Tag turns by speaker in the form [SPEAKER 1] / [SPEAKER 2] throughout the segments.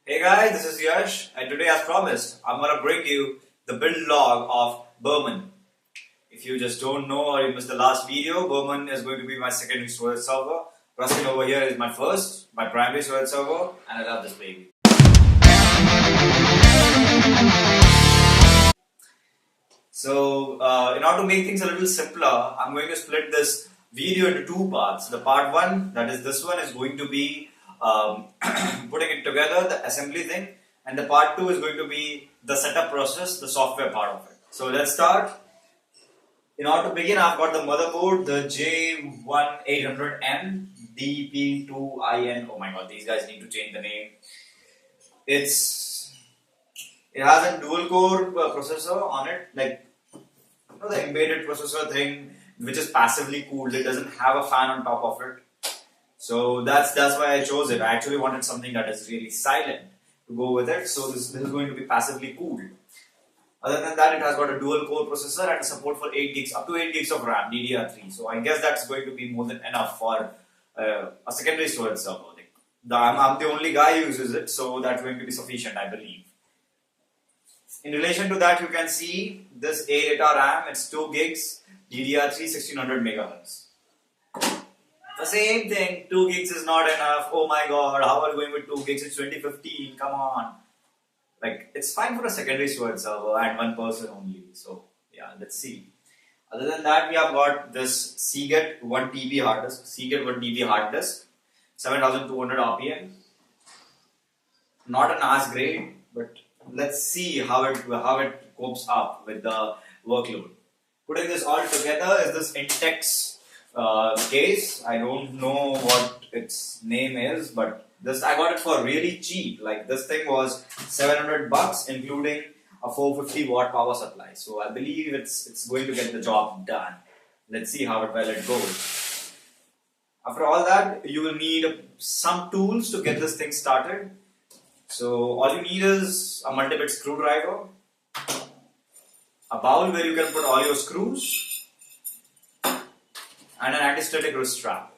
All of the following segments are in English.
[SPEAKER 1] Hey guys, this is Yash, and today, as promised, I'm gonna bring you the build log of Birman. If you just don't know or you missed the last video, Birman is going to be my secondary storage server. Ruskin over here is my primary storage server, and I love this baby. So, in order to make things a little simpler, I'm going to split this video into two parts. The part one, that is this one, is going to be putting it together, the assembly thing, and the part two is going to be the setup process, the software part of it. So let's start. In order to begin, I've got the motherboard, the J1800M DP2IN. Oh my god, these guys need to change the name. It has a dual core processor on it, like the embedded processor thing, which is passively cooled. It doesn't have a fan on top of it. So that's why I chose it. I actually wanted something that is really silent to go with it. So this is going to be passively cooled. Other than that, it has got a dual core processor and a support for 8 gigs, up to 8 gigs of RAM, DDR3. So I guess that's going to be more than enough for a secondary storage server. I'm the only guy who uses it, so that's going to be sufficient, I believe. In relation to that, you can see this A-data RAM, it's 2 gigs, DDR3 1600 megahertz. The same thing, 2 gigs is not enough. Oh my god, how are we going with 2 gigs? It's 2015, come on. Like, it's fine for a secondary storage server and one person only. So, yeah, let's see. Other than that, we have got this Seagate 1 TB hard disk, 7200 RPM. Not an AS grade, but let's see how it copes up with the workload. Putting this all together is this Intex case. I don't know what its name is, but I got it for really cheap. Like, this thing was $700, including a 450 watt power supply. So I believe it's going to get the job done. Let's see how well it goes. After all that, you will need some tools to get this thing started. So all you need is a multi-bit screwdriver, a bowl where you can put all your screws, and an anti-static wrist strap.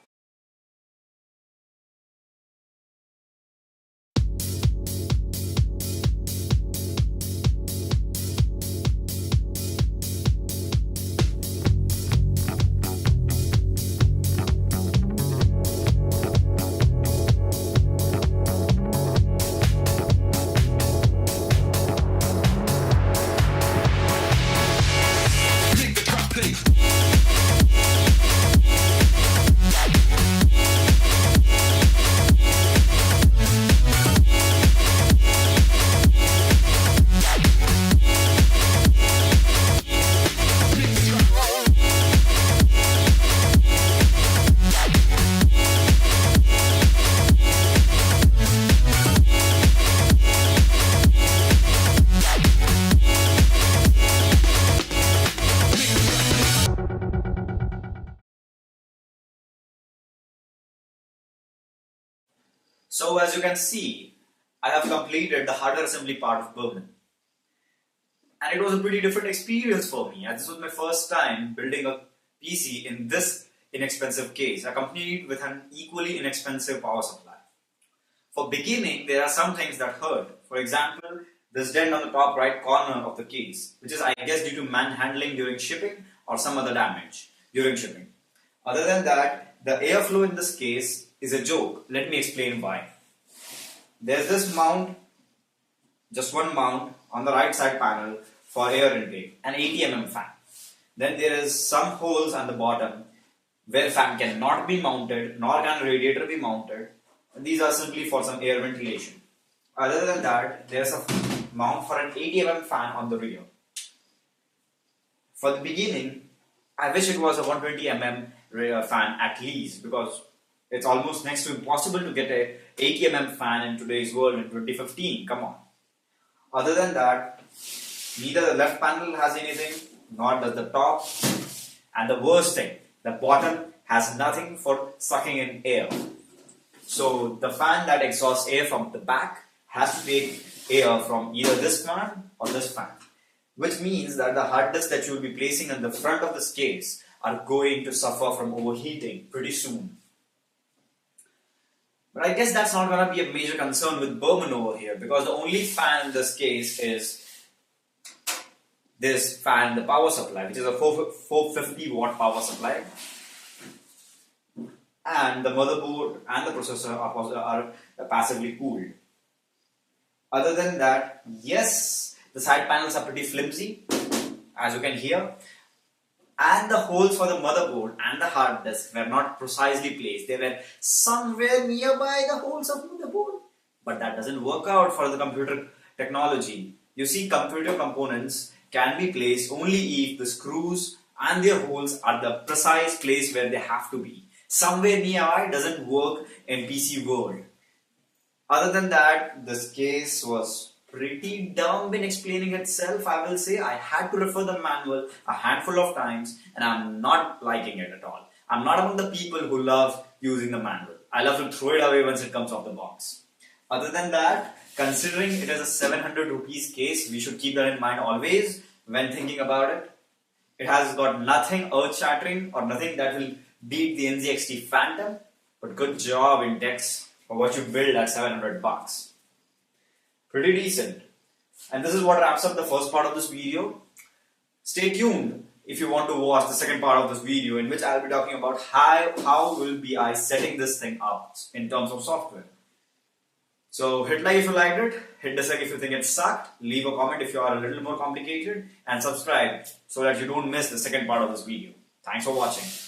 [SPEAKER 1] So as you can see, I have completed the hardware assembly part of Birman. And it was a pretty different experience for me, as this was my first time building a PC in this inexpensive case, accompanied with an equally inexpensive power supply. For beginning, there are some things that hurt. For example, this dent on the top right corner of the case, which is, I guess, due to manhandling during shipping or some other damage during shipping. Other than that, the airflow in this case is a joke. Let me explain why. There's this mount, just one mount on the right side panel for air intake, an 80 mm fan. Then there is some holes on the bottom where fan cannot be mounted, nor can radiator be mounted. And these are simply for some air ventilation. Other than that, there's a mount for an 80 mm fan on the rear. For the beginning, I wish it was a 120 mm rear fan at least, because it's almost next to impossible to get a 80 mm fan in today's world in 2015. Come on. Other than that, neither the left panel has anything, nor does the top. And the worst thing, the bottom has nothing for sucking in air. So the fan that exhausts air from the back has to take air from either this fan or this fan. Which means that the hard disk that you will be placing in the front of this case are going to suffer from overheating pretty soon. But I guess that's not going to be a major concern with Birman over here, because the only fan in this case is this fan, the power supply, which is a 450 watt power supply. And the motherboard and the processor are passively cooled. Other than that, yes, the side panels are pretty flimsy, as you can hear. And the holes for the motherboard and the hard disk were not precisely placed. They were somewhere nearby the holes of the motherboard. But that doesn't work out for the computer technology. You see, computer components can be placed only if the screws and their holes are the precise place where they have to be. Somewhere nearby doesn't work in PC world. Other than that, this case was pretty dumb in explaining itself, I will say. I had to refer the manual a handful of times and I'm not liking it at all. I'm not among the people who love using the manual. I love to throw it away once it comes off the box. Other than that, considering it is a 700 rupees case, we should keep that in mind always when thinking about it. It has got nothing earth-shattering or nothing that will beat the NZXT Phantom, but good job in Dex for what you build at 700 bucks. Pretty decent. And this is what wraps up the first part of this video. Stay tuned if you want to watch the second part of this video, in which I'll be talking about how will be I setting this thing up in terms of software. So hit like if you liked it, hit dislike if you think it sucked, leave a comment if you are a little more complicated, and subscribe so that you don't miss the second part of this video. Thanks for watching.